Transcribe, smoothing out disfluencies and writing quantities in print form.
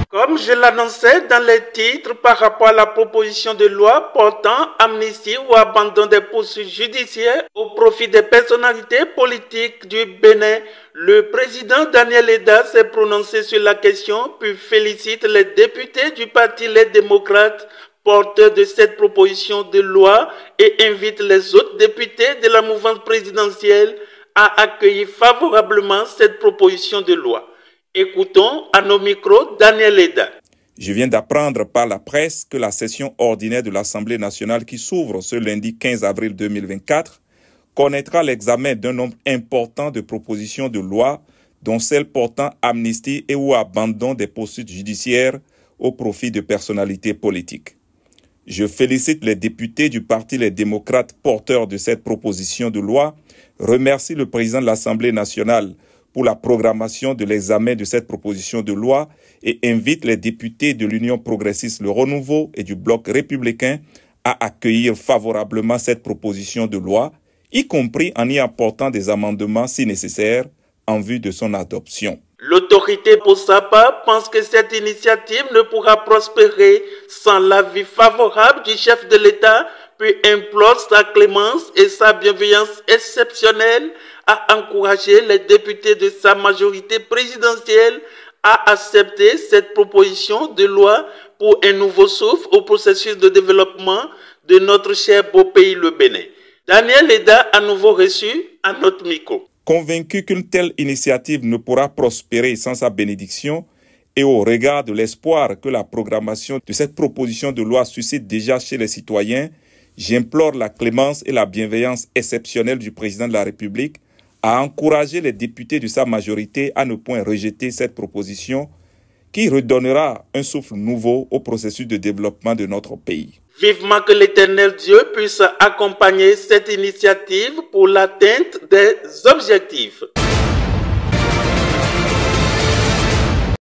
Comme je l'annonçais dans les titres par rapport à la proposition de loi portant amnistie ou abandon des poursuites judiciaires au profit des personnalités politiques du Bénin, le président Daniel Eda s'est prononcé sur la question puis félicite les députés du parti Les Démocrates porteurs de cette proposition de loi et invite les autres députés de la mouvance présidentielle à accueillir favorablement cette proposition de loi. Écoutons à nos micros Daniel Eda. Je viens d'apprendre par la presse que la session ordinaire de l'Assemblée nationale qui s'ouvre ce lundi 15 avril 2024 connaîtra l'examen d'un nombre important de propositions de loi, dont celles portant amnistie et ou abandon des poursuites judiciaires au profit de personnalités politiques. Je félicite les députés du Parti Les Démocrates porteurs de cette proposition de loi, remercie le président de l'Assemblée nationale pour la programmation de l'examen de cette proposition de loi et invite les députés de l'Union progressiste Le Renouveau et du Bloc républicain à accueillir favorablement cette proposition de loi, y compris en y apportant des amendements si nécessaires en vue de son adoption. L'autorité pour sa part pense que cette initiative ne pourra prospérer sans l'avis favorable du chef de l'État, puis implore sa clémence et sa bienveillance exceptionnelle à encourager les députés de sa majorité présidentielle à accepter cette proposition de loi pour un nouveau souffle au processus de développement de notre cher beau pays le Bénin. Daniel Eda à nouveau reçu à notre micro. Convaincu qu'une telle initiative ne pourra prospérer sans sa bénédiction et au regard de l'espoir que la programmation de cette proposition de loi suscite déjà chez les citoyens, j'implore la clémence et la bienveillance exceptionnelle du président de la République à encourager les députés de sa majorité à ne point rejeter cette proposition qui redonnera un souffle nouveau au processus de développement de notre pays. Vivement que l'Éternel Dieu puisse accompagner cette initiative pour l'atteinte des objectifs.